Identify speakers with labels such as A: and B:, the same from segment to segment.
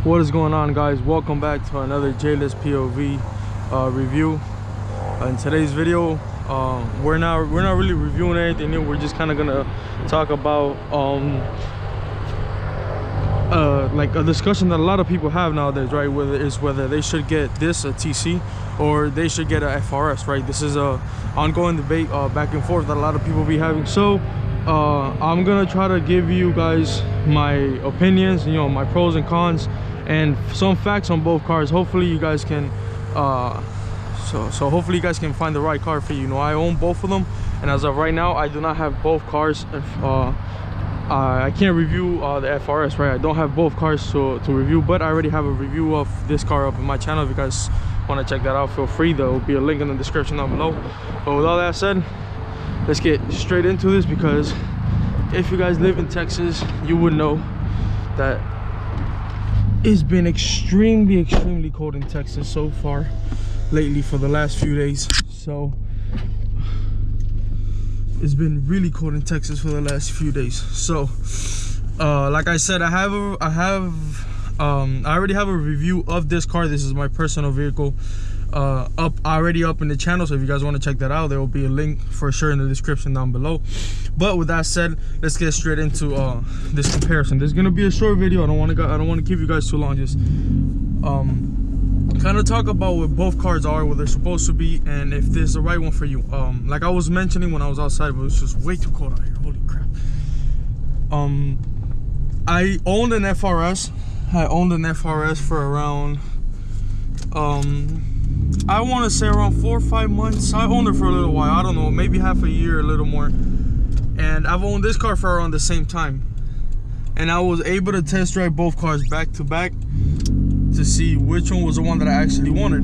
A: What is going on, guys? Welcome back to another J-less POV review. In today's video, we're not really reviewing anything new. We're just kind of gonna talk about like a discussion that a lot of people have nowadays, right? Whether they should get this a TC or they should get a FRS, right? This is a ongoing debate back and forth that a lot of people be having. So I'm gonna try to give you guys my opinions, you know, my pros and cons, and some facts on both cars. Hopefully you guys can hopefully you guys can find the right car for you. You know, I own both of them, and as of right now I do not have both cars. I can't review the FRS, right? I don't have both cars to review, but I already have a review of this car up in my channel. If you guys want to check that out, feel free. There will be a link in the description down below. But with all that said, let's get straight into this, because if you guys live in Texas, you would know that it's been extremely cold in Texas so far lately for the last few days. So it's been really cold in Texas for the last few days. So like I said, I already have a review of this car. This is my personal vehicle already up in the channel, so if you guys want to check that out, there will be a link for sure in the description down below. But with that said, let's get straight into this comparison. This is gonna be a short video. I don't want to keep you guys too long. Just kind of talk about what both cars are, what they're supposed to be, and if this is the right one for you. Like I was mentioning when I was outside, but it's just way too cold out here. Holy crap. I owned an FRS. I owned an FRS for around I want to say around 4 or 5 months. I owned it for a little while. I don't know, maybe half a year, a little more. And I've owned this car for around the same time. And I was able to test drive both cars back to back to see which one was the one that I actually wanted.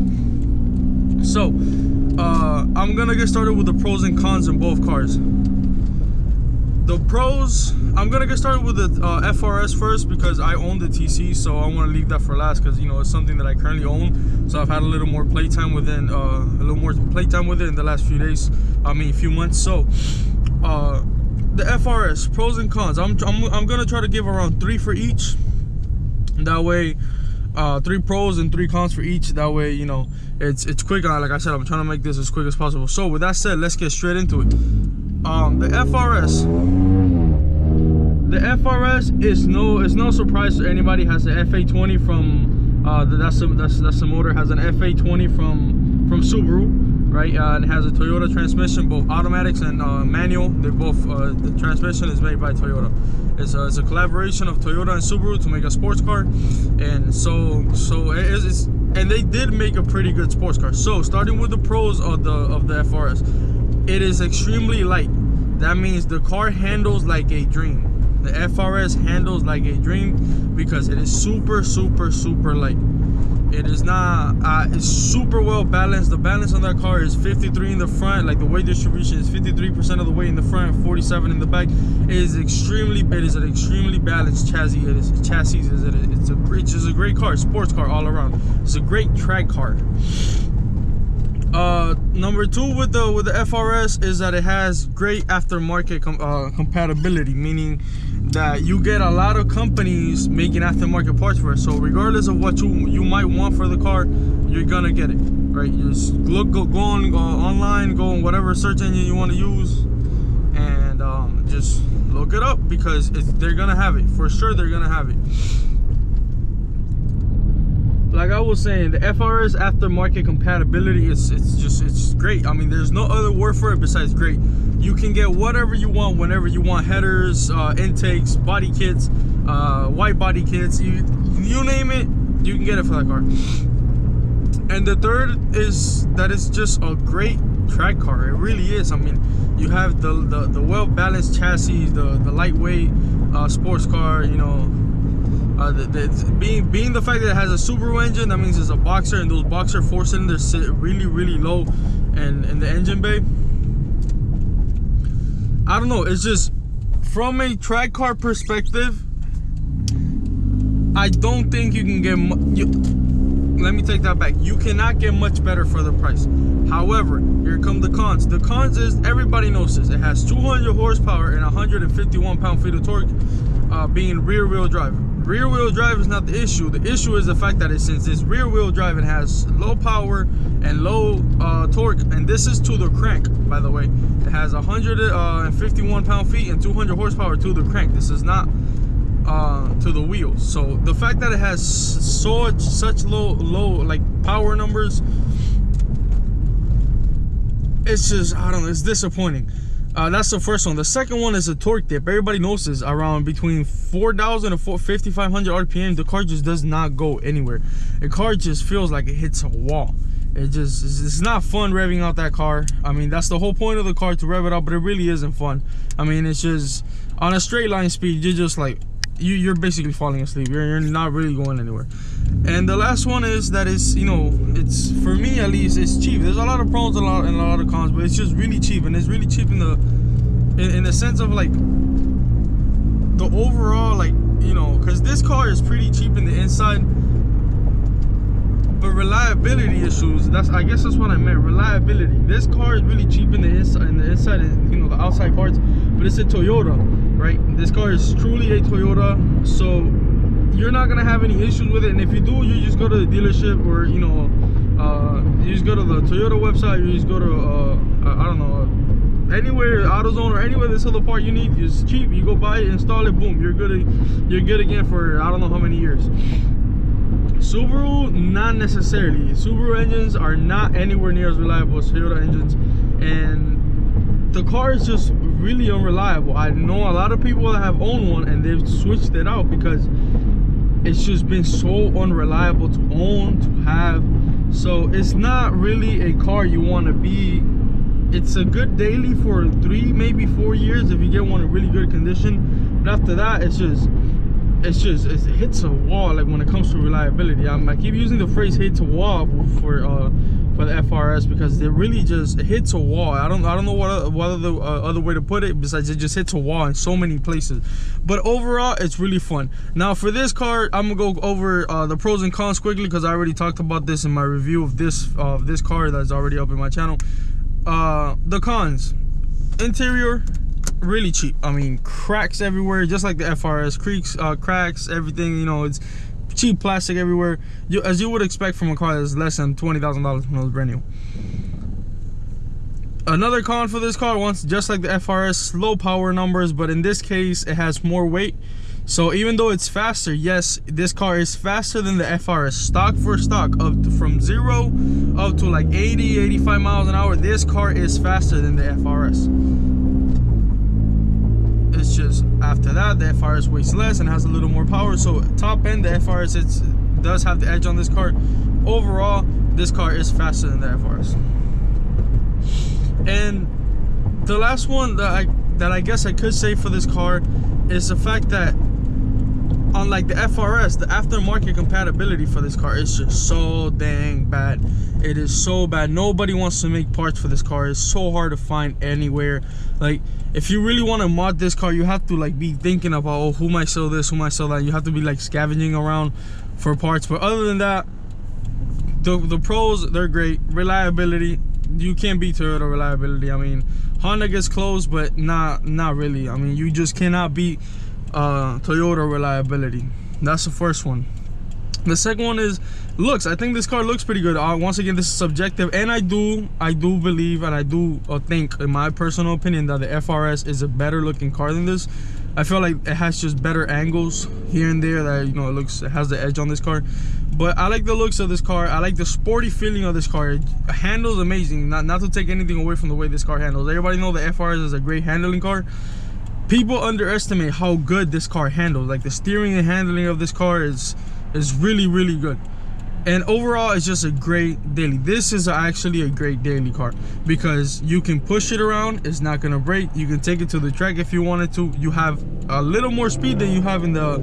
A: So I'm gonna get started with the pros and cons in both cars. The pros, I'm gonna get started with the FRS first, because I own the TC, so I want to leave that for last, because you know it's something that I currently own. So I've had a little more playtime with it, in the last few days. I mean, a few months. So the FRS pros and cons. I'm gonna try to give around 3 for each. That way, 3 pros and 3 cons for each. That way, you know, it's quick. Like I said, I'm trying to make this as quick as possible. So with that said, let's get straight into it. The FRS is no surprise to anybody. It has an FA20 from that's the motor. Has an FA20 from Subaru, right? And it has a Toyota transmission, both automatics and manual. They both the transmission is made by Toyota. It's a collaboration of Toyota and Subaru to make a sports car, and so it is. And they did make a pretty good sports car. So starting with the pros of the FRS, it is extremely light. That means the car handles like a dream. The FRS handles like a dream because it is super light. It is not it's super well balanced. The balance on that car is 53 in the front. Like the weight distribution is 53% of the weight in the front, 47 in the back. It is an extremely balanced chassis. It's just a great car, sports car all around. It's a great track car. Number 2 with the FRS is that it has great aftermarket compatibility, meaning that you get a lot of companies making aftermarket parts for it. So regardless of what you might want for the car, you're gonna get it, right? You just go online, go on whatever search engine you want to use, and just look it up, because they're gonna have it for sure. They're gonna have it. Like I was saying, the FRS aftermarket compatibility it's great. I mean, there's no other word for it besides great. You can get whatever you want whenever you want. Headers, intakes, body kits, white body kits, you name it, you can get it for that car. And the third is that it's just a great track car. It really is. I mean, you have the well balanced chassis, the lightweight sports car, you know. Being the fact that it has a Subaru engine, that means it's a boxer, and those boxer 4-cylinders sit really low in the engine bay. I don't know, it's just from a track car perspective, I don't think you can get let me take that back. You cannot get much better for the price. However, here come the cons. The cons is, everybody knows this, it has 200 horsepower and 151 pound-feet of torque, being rear-wheel drive. Rear wheel drive is not the issue. The issue is the fact that since it's rear wheel drive, it has low power and low torque, and this is to the crank, by the way. It has 151 pound-feet and 200 horsepower to the crank. This is not to the wheels. So the fact that it has such low like power numbers, it's just, I don't know, it's disappointing. That's the first one. The second one is a torque dip. Everybody knows this. Around between 4,000 and 5,500 RPM, the car just does not go anywhere. The car just feels like it hits a wall. It's not fun revving out that car. I mean, that's the whole point of the car, to rev it out, but it really isn't fun. I mean, it's just on a straight line speed, you're just like, you're basically falling asleep. You're not really going anywhere. And the last one is that it's, you know, it's, for me at least, it's cheap. There's a lot of pros and a lot of cons, but it's just really cheap. And it's really cheap in the sense of like the overall, like, you know, because this car is pretty cheap in the inside, but reliability issues, I guess that's what I meant. Reliability. This car is really cheap in the inside and, you know, the outside parts, but it's a Toyota, right? This car is truly a Toyota, so you're not gonna have any issues with it. And if you do, you just go to the dealership, or, you know, you just go to the Toyota website, you just go to I don't know, anywhere, AutoZone or anywhere they sell the part you need. It's cheap. You go buy it, install it, boom, you're good again for I don't know how many years. Subaru, not necessarily. Subaru engines are not anywhere near as reliable as Toyota engines, and the car is just really unreliable. I know a lot of people that have owned one and they've switched it out because it's just been so unreliable to own, to have. So it's not really a car you want to be. It's a good daily for 3, maybe 4 years if you get one in really good condition, but after that it hits a wall. Like, when it comes to reliability, I keep using the phrase "hits a wall" for the FRS, because it really just hits a wall. I don't know what other way to put it besides it just hits a wall in so many places. But overall, it's really fun. Now for this car, I'm gonna go over the pros and cons quickly, because I already talked about this in my review of this car that's already up in my channel. The cons: interior, really cheap. I mean, cracks everywhere, just like the FRS. Cracks, everything, you know, it's cheap plastic everywhere, as you would expect from a car that's less than $20,000 when it was brand new. Another con for this car, just like the FRS, low power numbers, but in this case it has more weight. So even though it's faster, yes, this car is faster than the FRS. Stock for stock, from 0 up to like 80, 85 miles an hour, this car is faster than the FRS. It's just, after that, the FRS weighs less and has a little more power. So top end, the FRS does have the edge on this car. Overall, this car is faster than the FRS. And the last one that I guess I could say for this car is the fact that, unlike the FRS, the aftermarket compatibility for this car is just so dang bad. It is so bad. Nobody wants to make parts for this car. It's so hard to find anywhere. Like, if you really want to mod this car, you have to like be thinking about, oh, who might sell this, who might sell that. You have to be like scavenging around for parts. But other than that, the pros, they're great. Reliability, you can't beat Toyota reliability. I mean, Honda gets close, but not really. I mean, you just cannot beat Toyota reliability. That's the first one. The second one is looks. I think this car looks pretty good. Once again, this is subjective, and I do believe, and I do think, in my personal opinion, that the FRS is a better looking car than this. I feel like it has just better angles here and there that, you know, it has the edge on this car. But I like the looks of this car. I like the sporty feeling of this car. It handles amazing. Not to take anything away from the way this car handles. Everybody know the FRS is a great handling car. People underestimate how good this car handles. Like, the steering and handling of this car is really, really good. And overall, it's just a great daily. This is actually a great daily car because you can push it around. It's not gonna break. You can take it to the track if you wanted to. You have a little more speed than you have in the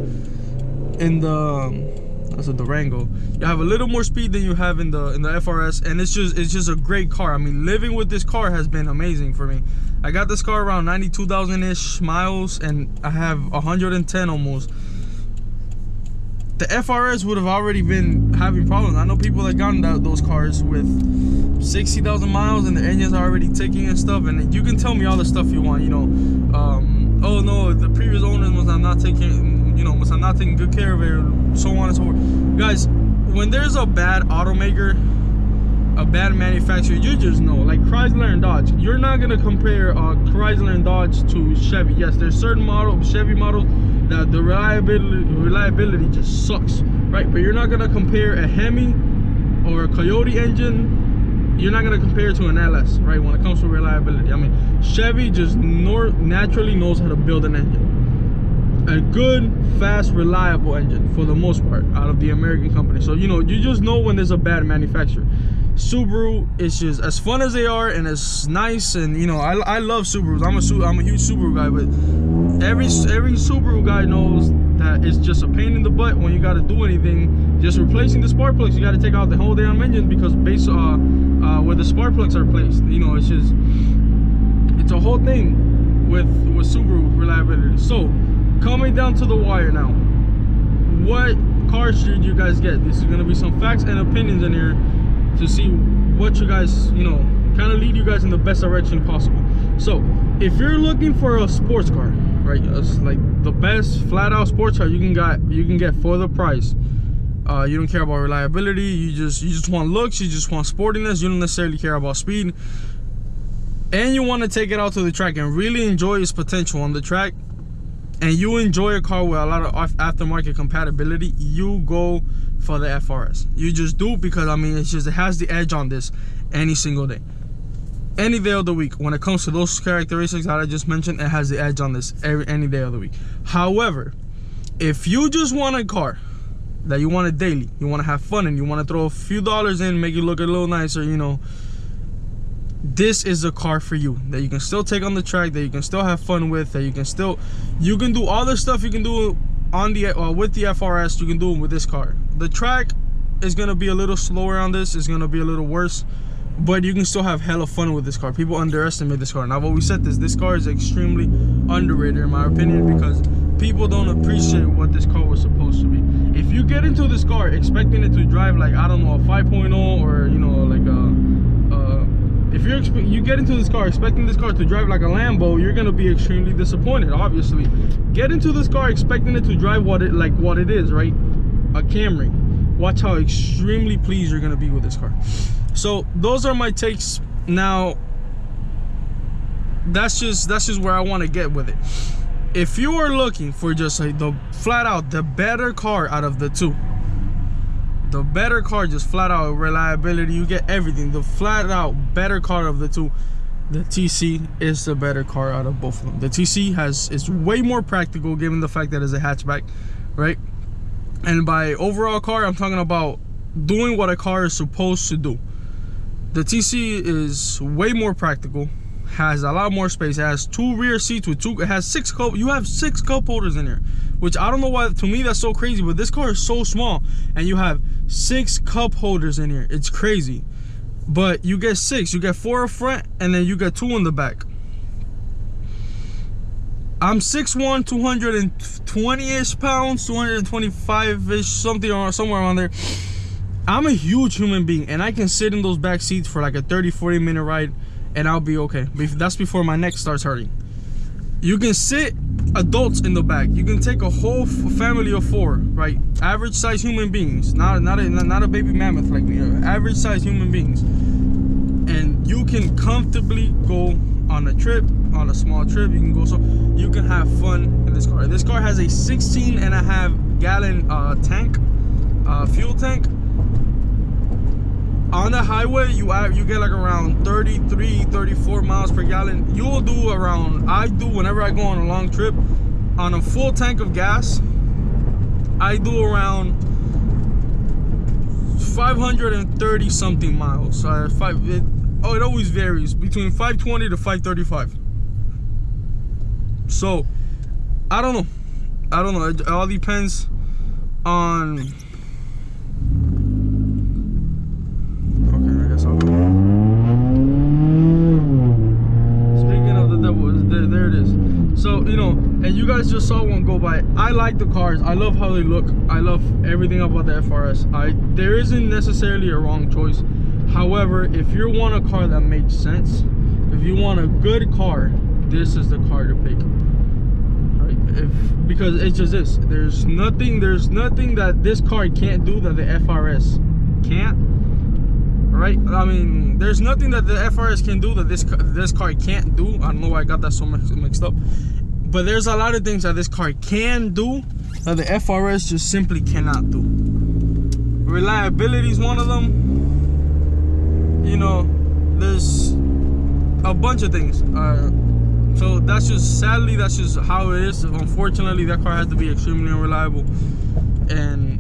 A: that's a Durango. You have a little more speed than you have in the FRS, and it's just a great car. I mean, living with this car has been amazing for me. I got this car around 92,000-ish miles, and I have 110 almost. The FRS would have already been having problems. I know people that got those cars with 60,000 miles and the engines are already ticking and stuff, and you can tell me all the stuff you want, you know. Oh no, the previous owners must have not taken you know, I'm not taking good care of it, so on and so forth. Guys, when there's a bad automaker, a bad manufacturer, you just know, like Chrysler and Dodge, you're not gonna compare Chrysler and Dodge to Chevy. Yes, there's certain Chevy models that the reliability just sucks, right? But you're not gonna compare a Hemi or a Coyote engine, you're not gonna compare it to an LS, right? When it comes to reliability, I mean, Chevy just naturally knows how to build an engine, a good, fast, reliable engine for the most part out of the American company. So you know, you just know when there's a bad manufacturer. Subaru is just as fun as they are and as nice, and you know, I love Subarus. I'm a huge Subaru guy, but every Subaru guy knows that it's just a pain in the butt when you got to do anything. Just replacing the spark plugs, you got to take out the whole damn engine, because based where the spark plugs are placed, you know, it's a whole thing with Subaru reliability. So coming down to the wire now, what car should you guys get? This is gonna be some facts and opinions in here to see what you guys, you know, kind of lead you guys in the best direction possible. So if you're looking for a sports car, right, it's like the best flat out sports car you can get for the price. You don't care about reliability, you just want looks, you just want sportiness, you don't necessarily care about speed, and you want to take it out to the track and really enjoy its potential on the track, and you enjoy a car with a lot of aftermarket compatibility, you go for the FRS. You just do, because I mean, it has the edge on this any single day, any day of the week. When it comes to those characteristics that I just mentioned, it has the edge on this any day of the week. However, if you just want a car that you want it daily, you want to have fun, and you want to throw a few dollars in, make it look a little nicer, you know, this is a car for you, that you can still take on the track, that you can still have fun with, that you can do all the stuff you can do on the with the FRS, you can do it with this car. The track is gonna be a little slower on this, it's gonna be a little worse, but you can still have hella fun with this car. People underestimate this car, and I've always said this car is extremely underrated in my opinion, because people don't appreciate what this car was supposed to be. If you get into this car expecting it to drive like, I don't know, a 5.0, or you know, like if you get into this car expecting this car to drive like a Lambo, you're gonna be extremely disappointed. Obviously, get into this car expecting it to drive what it is, right? A Camry. Watch how extremely pleased you're gonna be with this car. So those are my takes. Now that's just where I want to get with it. If you are looking for just like the flat out the better car out of the two, the better car, just flat out reliability, you get everything, the flat out better car of the two, the TC is the better car out of both of them. The TC is way more practical, given the fact that it's a hatchback, right? And by overall car, I'm talking about doing what a car is supposed to do. The TC is way more practical, has a lot more space. It has 2 rear seats with it has 6 cup. You have 6 cup holders in here, which I don't know why, to me that's so crazy, but this car is so small and you have 6 cup holders in here. It's crazy. But you get 6, you get 4 up front, and then you get 2 in the back. I'm 6'1", 220-ish pounds, 225-ish, something or somewhere around there. I'm a huge human being, and I can sit in those back seats for like a 30-40 minute ride, and I'll be okay. That's before my neck starts hurting. You can sit adults in the back. You can take a whole family of 4, right? Average size human beings, not a baby mammoth like me. Average size human beings, and you can comfortably go on a trip, on a small trip. You can go, so you can have fun in this car. This car has a 16.5 gallon tank, fuel tank. On the highway, you get like around 33-34 miles per gallon. You'll do around, I do whenever I go on a long trip, on a full tank of gas, I do around 530 something miles. It always varies between 520 to 535. So I don't know, it all depends on. Okay, I guess I'll go. Speaking of the devil, there it is. So, you know, and you guys just saw one go by. I like the cars, I love how they look, I love everything about the FRS. There isn't necessarily a wrong choice. However, if you want a car that makes sense, if you want a good car, this is the car to pick. Right? because it's just this. There's nothing that this car can't do that the FRS can't. Right? I mean, there's nothing that the FRS can do that this car can't do. I don't know why I got that so mixed up. But there's a lot of things that this car can do that the FRS just simply cannot do. Reliability is one of them. You know, there's a bunch of things. So that's just, sadly, that's just how it is. Unfortunately, that car has to be extremely unreliable, and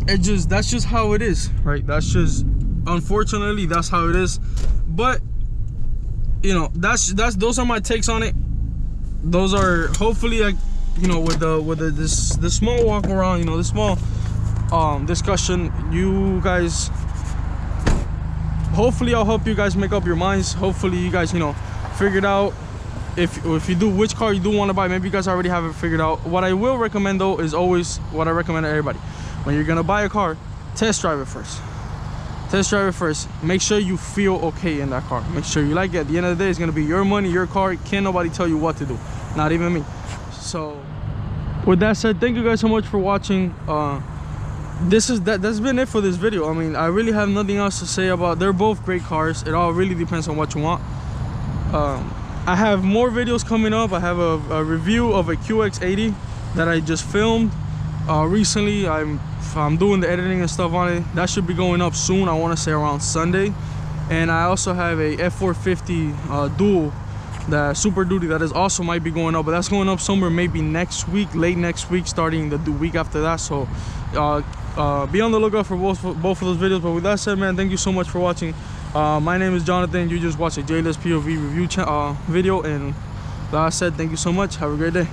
A: that's just how it is, right? That's just, unfortunately, that's how it is. But you know, those are my takes on it. Those are, hopefully, like, you know, with this small walk around, you know, this small discussion, you guys, hopefully I'll help you guys make up your minds. Hopefully you guys, you know, figured out if you do, which car you do want to buy. Maybe you guys already have it figured out. What I will recommend, though, is always what I recommend to everybody: when you're gonna buy a car, test drive it first. Test drive it first. Make sure you feel okay in that car. Make sure you like it. At the end of the day, it's gonna be your money, your car. Can't nobody tell you what to do, not even me. So with that said, thank you guys so much for watching. That's been it for this video. I mean, I really have nothing else to say about. They're both great cars. It all really depends on what you want. I have more videos coming up. I have a review of a QX80 that I just filmed recently. I'm doing the editing and stuff on it. That should be going up soon. I want to say around Sunday. And I also have a F450 dual, that Super Duty, that is also might be going up, but that's going up somewhere maybe next week, late next week, starting the week after that. So be on the lookout for both of those videos. But with that said, man, thank you so much for watching. My name is Jonathan. You just watched a J-List POV review video, and like I said, thank you so much. Have a great day.